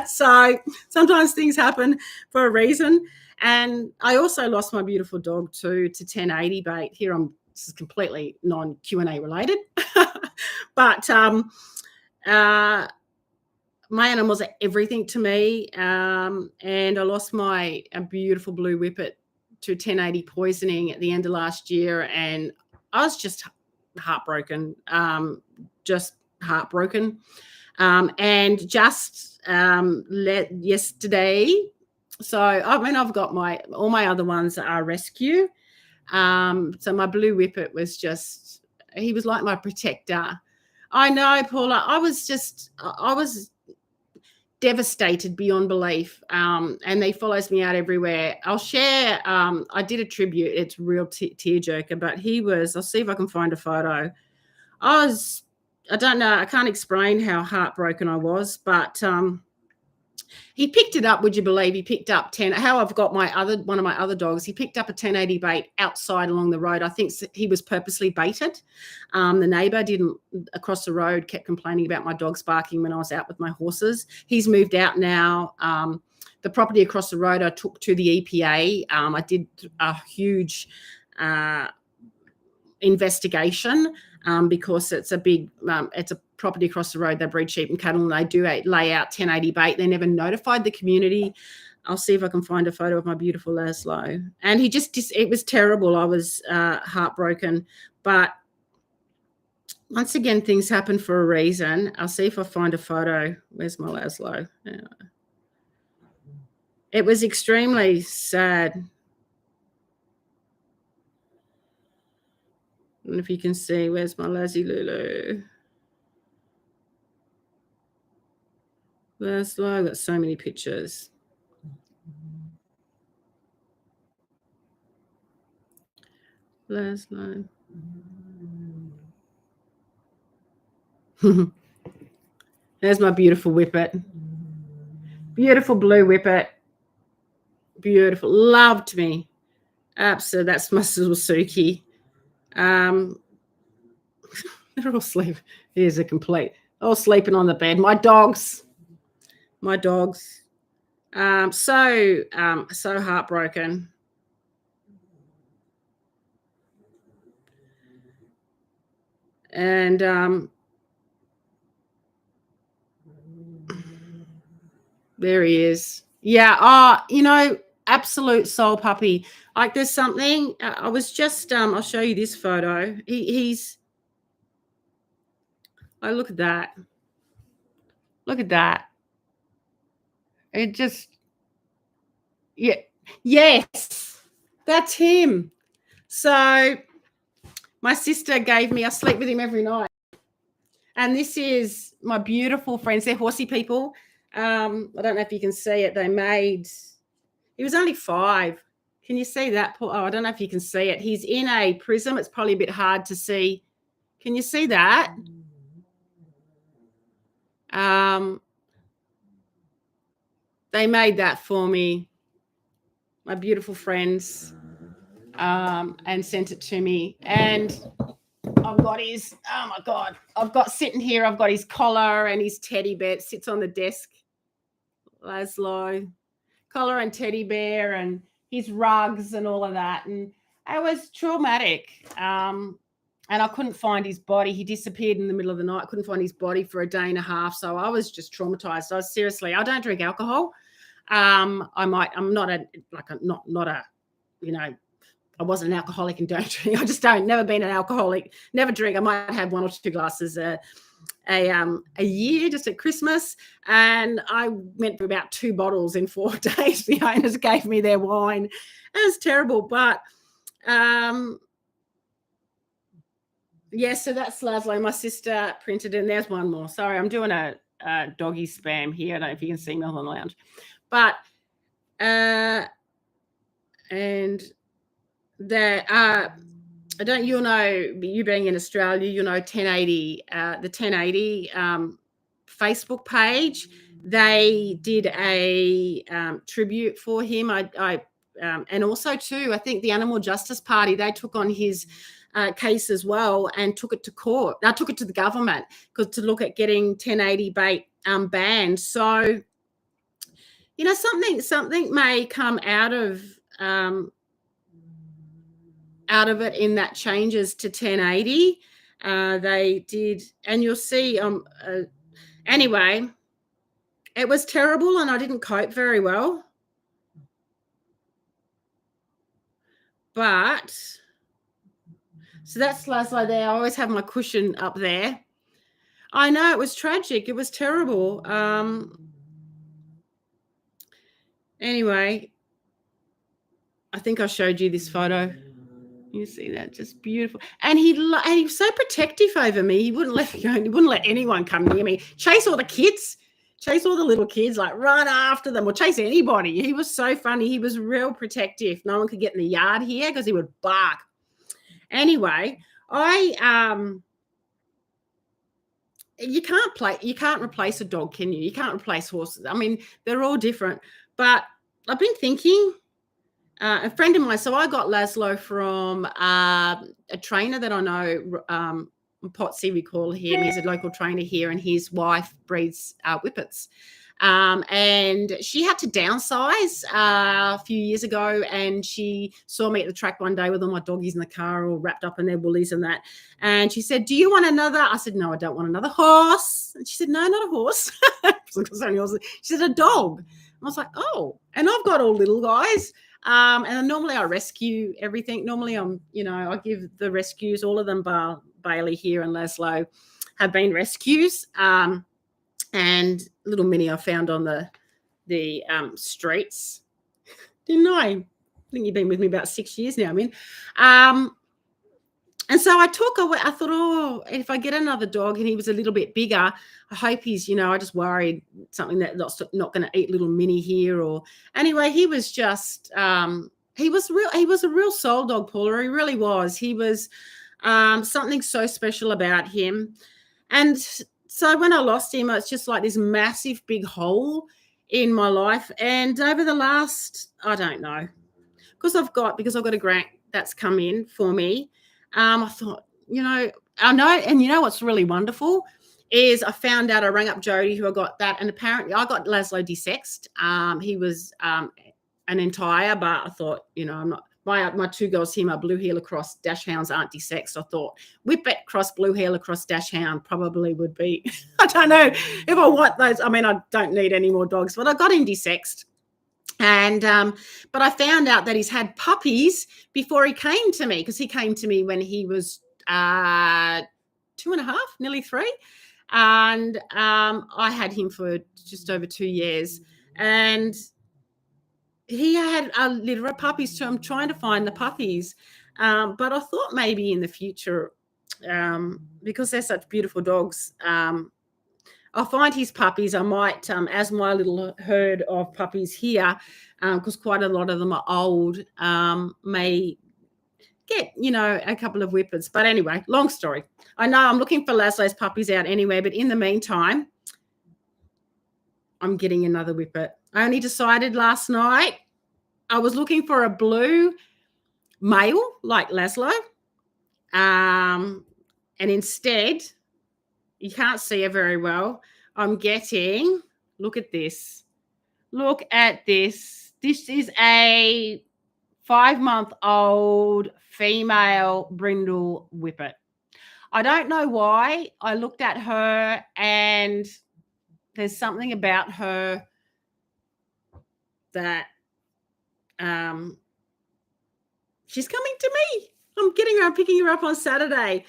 Speaker 1: So sometimes things happen for a reason. And I also lost my beautiful dog too to 1080 bait. This is completely non-Q&A related. But my animals are everything to me. And I lost my beautiful blue whippet to 1080 poisoning at the end of last year. And I was just heartbroken, and just yesterday. So, I've got all my other ones are rescue. So my blue whippet he was like my protector. I know, Paula, I was devastated beyond belief. And he follows me out everywhere. I'll share, I did a tribute. It's real tearjerker, but I'll see if I can find a photo. I don't know, I can't explain how heartbroken I was, but he picked it up, would you believe? He picked up how I've got one of my other dogs. He picked up a 1080 bait outside along the road. I think he was purposely baited. The neighbour across the road kept complaining about my dogs barking when I was out with my horses. He's moved out now. The property across the road I took to the EPA. I did a huge investigation because it's a property across the road. They breed sheep and cattle, and they do lay out 1080 bait. They never notified the community. I'll see if I can find a photo of my beautiful Laszlo. And it was terrible. I was heartbroken. But once again, things happen for a reason. I'll see if I find a photo. Where's my Laszlo? It was extremely sad. I don't know if you can see. Where's my Lazzy Lulu? Laszlo, I've got so many pictures. Laszlo. There's my beautiful whippet. Beautiful blue whippet. Beautiful. Loved me. Absolutely. That's my little Suki. They're all sleeping. Here's all sleeping on the bed. My dogs. So heartbroken. And there he is. Yeah. Absolute soul puppy. Like there's something. I was just. I'll show you this photo. Look at that. Look at that. It just. Yeah. Yes. That's him. So my sister gave me. I sleep with him every night. And this is my beautiful friends. They're horsey people. I don't know if you can see it. He was only 5. Can you see that? Oh, I don't know if you can see it. He's in a prism. It's probably a bit hard to see. Can you see that? They made that for me, my beautiful friends, and sent it to me. And I've got his, oh my God, I've got his collar and his teddy bear. It sits on the desk. Laszlo, collar and teddy bear and his rugs and all of that. And it was traumatic. And I couldn't find his body. He disappeared in the middle of the night. Couldn't find his body for a day and a half. So I was just traumatized. I don't drink alcohol. I wasn't an alcoholic and don't drink. I just never been an alcoholic, never drink. I might have 1 or 2 glasses a year just at Christmas. And I went through about 2 bottles in 4 days. The owners gave me their wine. It was terrible. But so that's Laszlo. My sister printed it, and there's one more. Sorry, I'm doing a doggy spam here. I don't know if you can see me on the lounge. But, and that, I don't, you'll know, you being in Australia, you'll know 1080, the 1080 Facebook page. They did a tribute for him. And also too, I think the Animal Justice Party, they took on his case as well and took it to court. Now took it to the government because to look at getting 1080 bait banned. So, you know, something may come out of it in that changes to 1080. They did, and you'll see. Anyway, it was terrible, and I didn't cope very well. But so that's Laszlo there. I always have my cushion up there. I know it was tragic. It was terrible. Anyway, I think I showed you this photo. You see that, just beautiful. And he was so protective over me. He wouldn't let me go. He wouldn't let anyone come near me. Chase all the kids, chase all the little kids, like run after them or chase anybody. He was so funny. He was real protective. No one could get in the yard here because he would bark. Anyway, you can't replace a dog, can you? You can't replace horses. I mean, they're all different. But I've been thinking. A friend of mine, so I got Laszlo from a trainer that I know, Potsy, we call him. He's a local trainer here, and his wife breeds whippets. And she had to downsize a few years ago, and she saw me at the track one day with all my doggies in the car all wrapped up in their woolies and that. And she said, "Do you want another?" I said, "No, I don't want another horse." And she said, "No, not a horse." She said, "A dog." And I was like, "Oh." And I've got all little guys. And normally I rescue everything. Normally I give the rescues, all of them, bar Bailey here and Laszlo have been rescues. And little Minnie I found on the streets. Didn't I? I think you've been with me about 6 years now, Min. And so I thought, oh, if I get another dog and he was a little bit bigger, I hope he's, I just worried something that's not going to eat little Minnie here. Or anyway, he was just, he was a real soul dog, Paula. He really was. He was something so special about him. And so when I lost him, it's just like this massive big hole in my life. And over the last, I don't know, because I've got a grant that's come in for me. I thought, I know, and what's really wonderful is I found out, I rang up Jody who I got that, and apparently I got Laszlo desexed. He was an entire, but I thought, I'm not, my two girls here, my blue heeler cross dash hounds aren't desexed. I thought whippet cross blue heeler cross dash hound probably would be, I don't know if I want those. I mean, I don't need any more dogs, but I got him desexed. And but I found out that he's had puppies before he came to me, because he came to me when he was 2.5, nearly 3. And I had him for just over 2 years. And he had a litter of puppies, so I'm trying to find the puppies. But I thought maybe in the future, because they're such beautiful dogs, I'll find his puppies. I might, as my little herd of puppies here, because quite a lot of them are old, may get, a couple of whippets. But anyway, long story. I know I'm looking for Laszlo's puppies out anywhere, but in the meantime, I'm getting another whippet. I only decided last night I was looking for a blue male like Laszlo, and instead, you can't see it very well, I'm getting, look at this. Look at this. This is a 5-month-old female brindle whippet. I don't know why. I looked at her and there's something about her that she's coming to me. I'm picking her up on Saturday.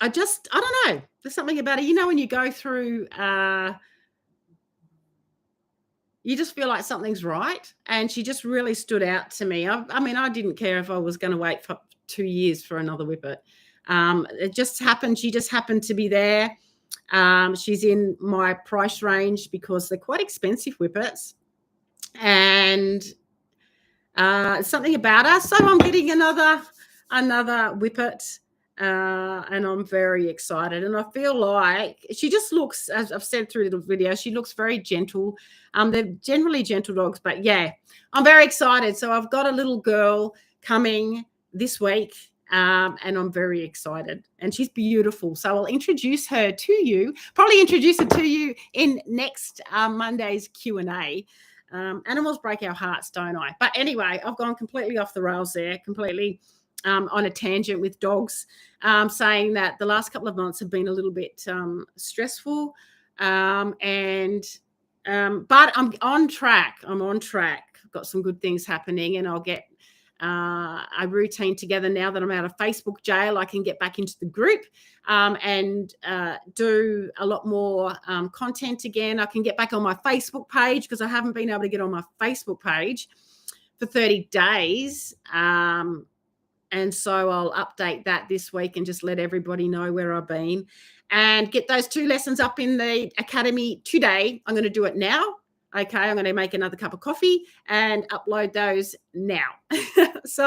Speaker 1: I don't know. There's something about it. When you go through, you just feel like something's right. And she just really stood out to me. I mean, I didn't care if I was going to wait for 2 years for another whippet. It just happened. She just happened to be there. She's in my price range because they're quite expensive whippets. And something about her. So I'm getting another whippet. And I'm very excited. And I feel like she just looks, as I've said through the video, she looks very gentle. They're generally gentle dogs, but yeah, I'm very excited. So I've got a little girl coming this week, and I'm very excited. And she's beautiful. So I'll introduce her to you, probably introduce her to you in next Monday's Q&A. Animals break our hearts, don't I? But anyway, I've gone completely off the rails there, completely on a tangent with dogs, saying that the last couple of months have been a little bit stressful, but I'm on track. I've got some good things happening, and I'll get a routine together now that I'm out of Facebook jail. I can get back into the group and do a lot more content again. I can get back on my Facebook page because I haven't been able to get on my Facebook page for 30 days. And so I'll update that this week and just let everybody know where I've been and get those 2 lessons up in the academy today. I'm going to do it now. Okay, I'm going to make another cup of coffee and upload those now. So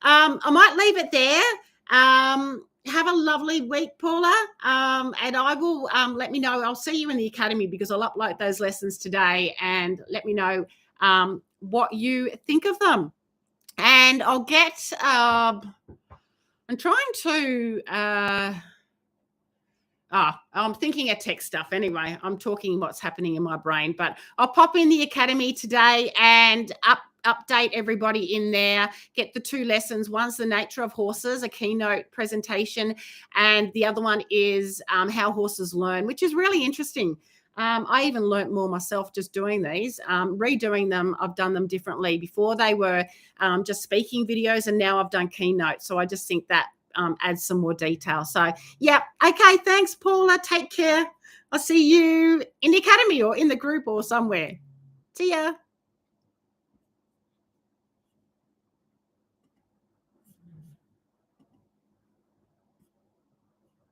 Speaker 1: I might leave it there. Have a lovely week, Paula. And I will let me know. I'll see you in the academy because I'll upload those lessons today, and let me know what you think of them. And I'll get, I'm trying to, I'm thinking of tech stuff anyway. I'm talking what's happening in my brain, but I'll pop in the academy today and update everybody in there, get the 2 lessons. One's the nature of horses, a keynote presentation, and the other one is how horses learn, which is really interesting. I even learnt more myself just doing these, redoing them. I've done them differently. Before they were just speaking videos, and now I've done keynotes. So I just think that adds some more detail. So yeah. Okay. Thanks, Paula. Take care. I'll see you in the academy or in the group or somewhere. See ya.